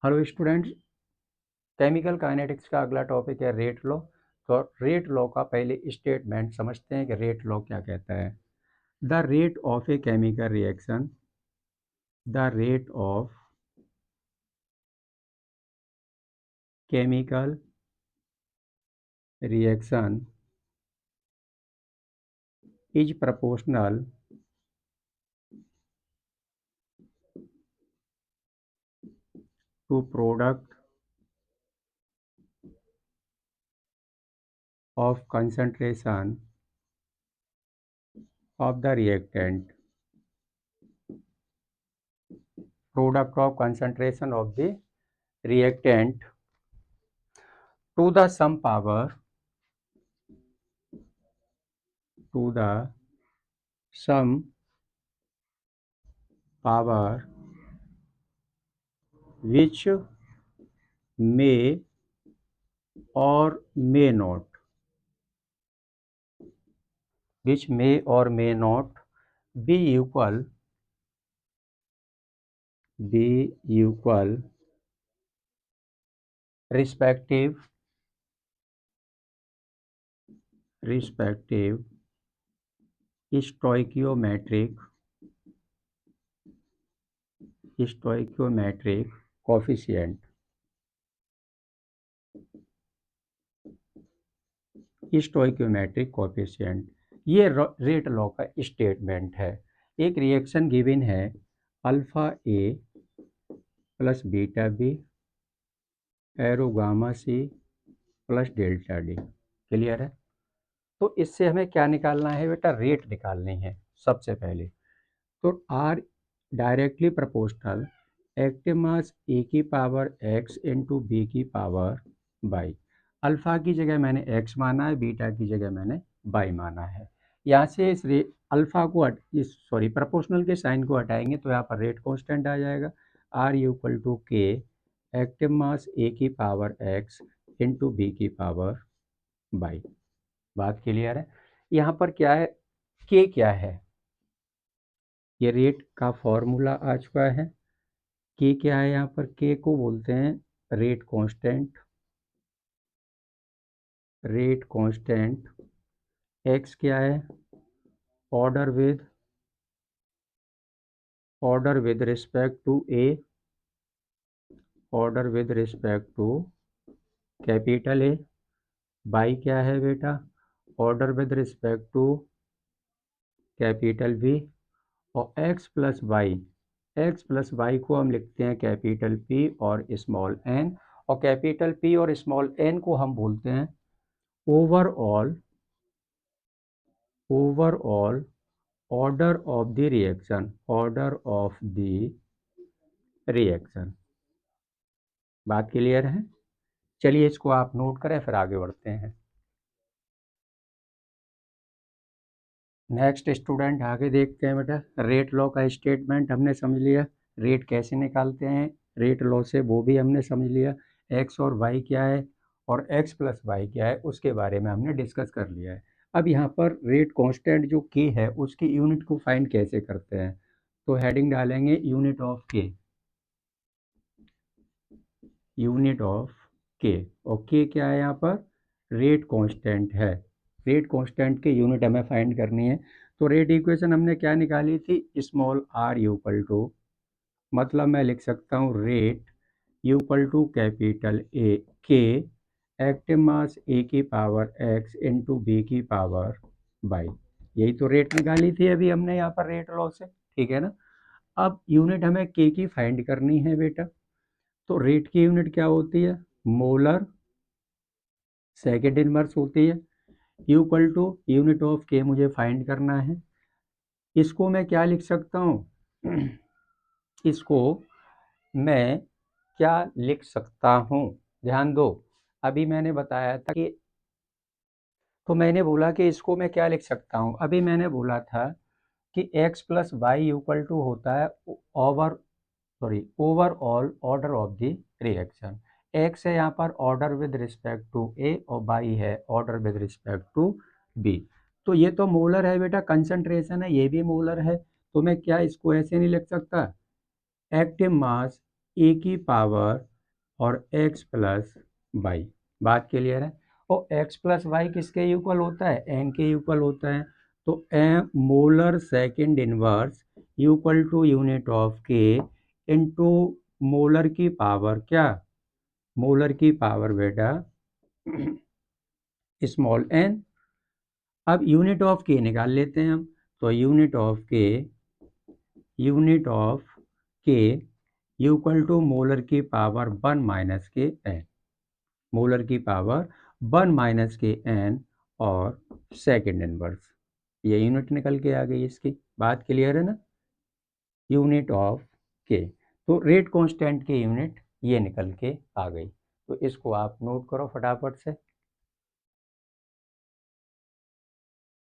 Hello students, chemical kinetics का अगला topic है रेट लॉ। तो रेट लॉ का पहले स्टेटमेंट समझते हैं कि रेट लॉ क्या कहता है। The rate of a chemical reaction, the rate of chemical reaction is proportional to product of concentration of the reactant, product of concentration of the reactant to the sum power, to the sum power which may or may not, which may or may not be equal, be equal respective, respective stoichiometric, stoichiometric coefficient, stoichiometric coefficient. ये rate law का statement है। एक reaction given है alpha A plus beta B arrow gamma C plus delta D. Clear है? तो इससे हमें क्या निकालना है बेटा? रेट निकालनी है सबसे पहले। तो R directly proportional active mass A की पावर एक्स इंटू बी की पावर बाई। अल्फ़ा की जगह मैंने एक्स माना है, बीटा की जगह मैंने बाई माना है। यहाँ से इस अल्फ़ा को सॉरी प्रोपोर्शनल के साइन को हटाएंगे तो यहाँ पर रेट कांस्टेंट आ जाएगा। आर इक्वल टू के एक्टिव मास ए की पावर एक्स इंटू बी की पावर बाई। बात क्लियर है? यहाँ पर क्या है, के क्या है? ये रेट का फॉर्मूला आ चुका है। के क्या है? यहाँ पर के को बोलते हैं rate constant, rate constant. X क्या है? Order with respect to A, order with respect to capital A. Y क्या है बेटा? Order with respect to capital B. और एक्स प्लस वाई को हम लिखते हैं कैपिटल पी और स्मॉल एन। और कैपिटल पी और स्मॉल एन को हम बोलते हैं overall order of the reaction, order of the reaction. बात क्लियर है? चलिए इसको आप नोट करें, फिर आगे बढ़ते हैं। नेक्स्ट स्टूडेंट आगे देखते हैं बेटा। रेट लॉ का स्टेटमेंट हमने समझ लिया, रेट कैसे निकालते हैं रेट लॉ से वो भी हमने समझ लिया। एक्स और वाई क्या है और एक्स प्लस वाई क्या है उसके बारे में हमने डिस्कस कर लिया है। अब यहाँ पर रेट कांस्टेंट जो के है उसकी यूनिट को फाइंड कैसे करते हैं, तो हेडिंग डालेंगे यूनिट ऑफ के, यूनिट ऑफ के। और के क्या है यहाँ पर? रेट कांस्टेंट है। रेट कांस्टेंट की यूनिट हमें फाइंड करनी है। तो रेट इक्वेशन हमने क्या निकाली थी? स्मॉल आर इक्वल टू, मतलब मैं लिख सकता हूँ rate equal to capital A के एक्टिव मास ए की पावर एक्स इंटू बी की पावर बाई। यही तो रेट निकाली थी अभी हमने यहाँ पर रेट लॉ से, ठीक है ना? अब यूनिट हमें के की फाइंड करनी है बेटा। तो रेट की यूनिट क्या होती है? मोलर सेकेंड इनवर्स होती है। इक्वल टू यूनिट ऑफ के मुझे फाइंड करना है। इसको मैं क्या लिख सकता हूँ? इसको मैं क्या लिख सकता हूँ? ध्यान दो, अभी मैंने बताया था कि, तो मैंने बोला कि इसको मैं क्या लिख सकता हूँ। अभी मैंने बोला था कि x plus y equal to होता है overall order of the reaction. x है यहाँ पर order with respect to a और y है order with respect to b। तो ये तो मोलर है बेटा, कंसंट्रेशन है, ये भी मोलर है। तो मैं क्या इसको ऐसे नहीं लिख सकता? एक्टिव मास ए की पावर और एक्स प्लस वाई। बात क्लियर है। और एक्स प्लस वाई किसके इक्वल होता है? एन के इक्वल होता है। तो M molar second inverse equal to unit of k into molar की पावर क्या? मोलर की पावर बेटा स्मॉल एन। अब यूनिट ऑफ के निकाल लेते हैं हम। तो unit of k equal to molar की पावर 1 माइनस के एन। मोलर की पावर 1 माइनस के एन और सेकंड इनवर्स, ये यूनिट निकल के आ गई इसकी। बात क्लियर है ना? यूनिट ऑफ के, तो रेट कांस्टेंट की यूनिट ये निकल के आ गई। तो इसको आप नोट करो फटाफट से।